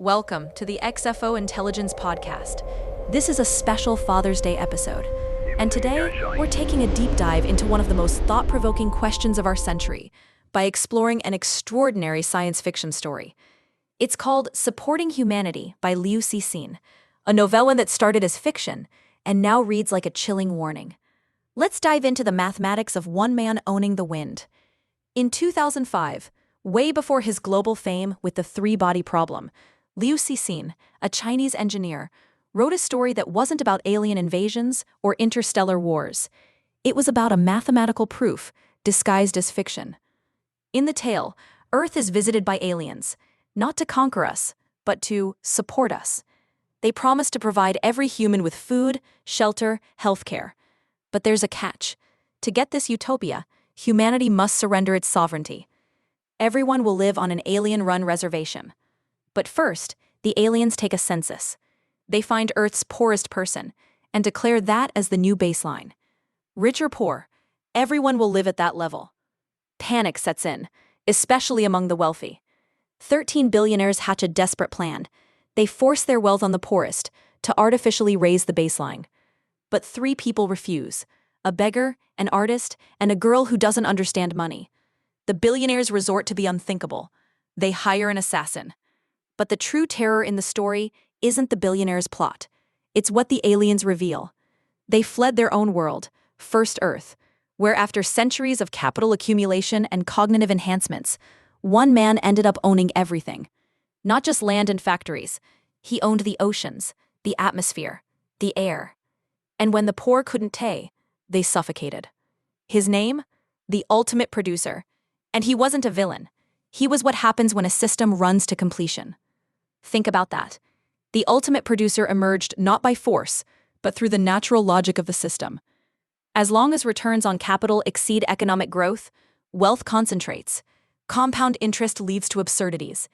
Welcome to the XFO Intelligence Podcast. This is a special Father's Day episode, and today we're taking a deep dive into one of the most thought-provoking questions of our century by exploring an extraordinary science fiction story. It's called Supporting Humanity by Liu Cixin, a novella that started as fiction and now reads like a chilling warning. Let's dive into the mathematics of one man owning the wind. In 2005, way before his global fame with the three-body problem, Liu Cixin, a Chinese engineer, wrote a story that wasn't about alien invasions or interstellar wars. It was about a mathematical proof disguised as fiction. In the tale, Earth is visited by aliens, not to conquer us, but to support us. They promise to provide every human with food, shelter, healthcare. But there's a catch. To get this utopia, humanity must surrender its sovereignty. Everyone will live on an alien-run reservation. But first, the aliens take a census. They find Earth's poorest person and declare that as the new baseline. Rich or poor, everyone will live at that level. Panic sets in, especially among the wealthy. 13 billionaires hatch a desperate plan. They force their wealth on the poorest to artificially raise the baseline. But 3 people refuse: a beggar, an artist, and a girl who doesn't understand money. The billionaires resort to the unthinkable. They hire an assassin. But the true terror in the story isn't the billionaire's plot. It's what the aliens reveal. They fled their own world, first Earth, where after centuries of capital accumulation and cognitive enhancements, one man ended up owning everything. Not just land and factories. He owned the oceans, the atmosphere, the air. And when the poor couldn't pay, they suffocated. His name? The ultimate producer. And he wasn't a villain. He was what happens when a system runs to completion. Think about that. The ultimate producer emerged not by force, but through the natural logic of the system. As long as returns on capital exceed economic growth, wealth concentrates. Compound interest leads to absurdities.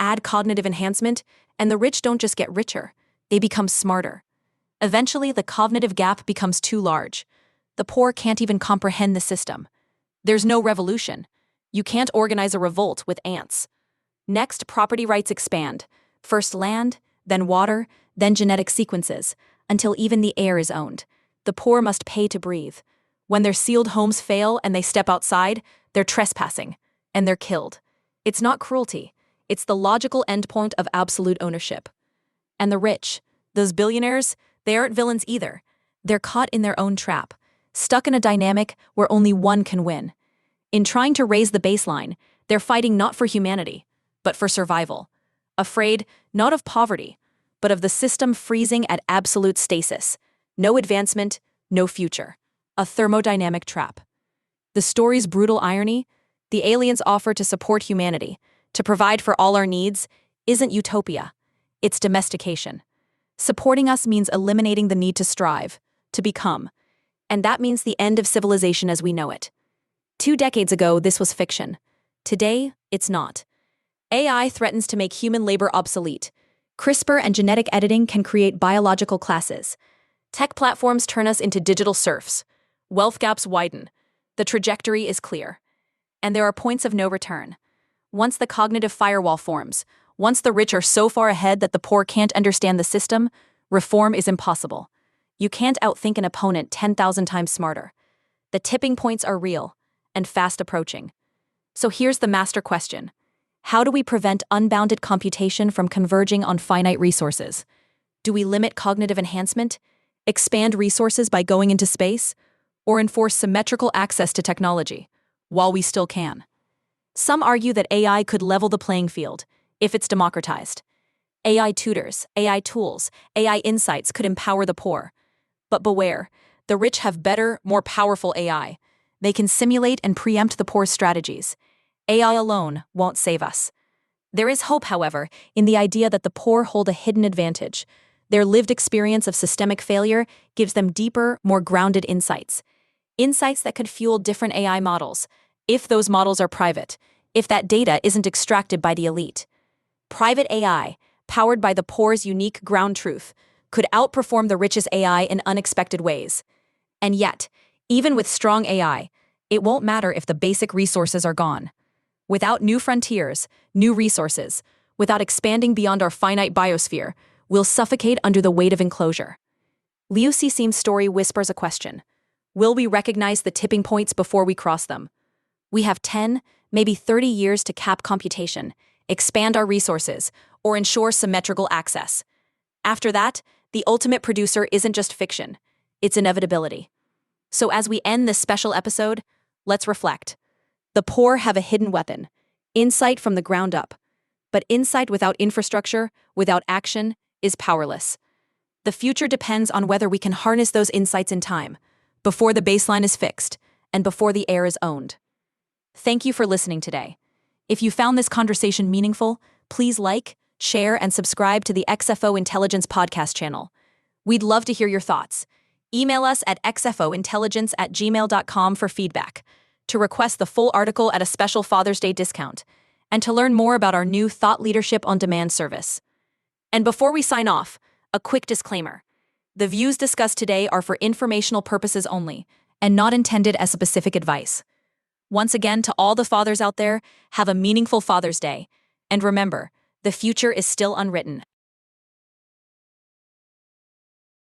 Add cognitive enhancement, and the rich don't just get richer, they become smarter. Eventually, the cognitive gap becomes too large. The poor can't even comprehend the system. There's no revolution. You can't organize a revolt with ants. Next, property rights expand. First land, then water, then genetic sequences, until even the air is owned. The poor must pay to breathe. When their sealed homes fail and they step outside, they're trespassing, and they're killed. It's not cruelty. It's the logical endpoint of absolute ownership. And the rich, those billionaires, they aren't villains either. They're caught in their own trap, stuck in a dynamic where only one can win. In trying to raise the baseline, they're fighting not for humanity, but for survival. Afraid not of poverty, but of the system freezing at absolute stasis. No advancement, no future. A thermodynamic trap. The story's brutal irony: the aliens' offer to support humanity, to provide for all our needs, isn't utopia. It's domestication. Supporting us means eliminating the need to strive, to become. And that means the end of civilization as we know it. 2 decades ago, this was fiction. Today, it's not. AI threatens to make human labor obsolete. CRISPR and genetic editing can create biological classes. Tech platforms turn us into digital serfs. Wealth gaps widen. The trajectory is clear. And there are points of no return. Once the cognitive firewall forms, once the rich are so far ahead that the poor can't understand the system, reform is impossible. You can't outthink an opponent 10,000 times smarter. The tipping points are real and fast approaching. So here's the master question. How do we prevent unbounded computation from converging on finite resources? Do we limit cognitive enhancement, expand resources by going into space, or enforce symmetrical access to technology, while we still can? Some argue that AI could level the playing field, if it's democratized. AI tutors, AI tools, AI insights could empower the poor. But beware, the rich have better, more powerful AI. They can simulate and preempt the poor's strategies. AI alone won't save us. There is hope, however, in the idea that the poor hold a hidden advantage. Their lived experience of systemic failure gives them deeper, more grounded insights. Insights that could fuel different AI models, if those models are private, if that data isn't extracted by the elite. Private AI, powered by the poor's unique ground truth, could outperform the rich's AI in unexpected ways. And yet, even with strong AI, it won't matter if the basic resources are gone. Without new frontiers, new resources, without expanding beyond our finite biosphere, we'll suffocate under the weight of enclosure. Liu Cixin's story whispers a question. Will we recognize the tipping points before we cross them? We have 10, maybe 30 years to cap computation, expand our resources, or ensure symmetrical access. After that, the ultimate producer isn't just fiction, it's inevitability. So as we end this special episode, let's reflect. The poor have a hidden weapon, insight from the ground up. But insight without infrastructure, without action, is powerless. The future depends on whether we can harness those insights in time, before the baseline is fixed, and before the air is owned. Thank you for listening today. If you found this conversation meaningful, please like, share, and subscribe to the XFO Intelligence podcast channel. We'd love to hear your thoughts. Email us at xfointelligence@gmail.com for feedback, to request the full article at a special Father's Day discount, and to learn more about our new Thought Leadership on Demand service. And before we sign off, a quick disclaimer. The views discussed today are for informational purposes only, and not intended as specific advice. Once again, to all the fathers out there, have a meaningful Father's Day. And remember, the future is still unwritten.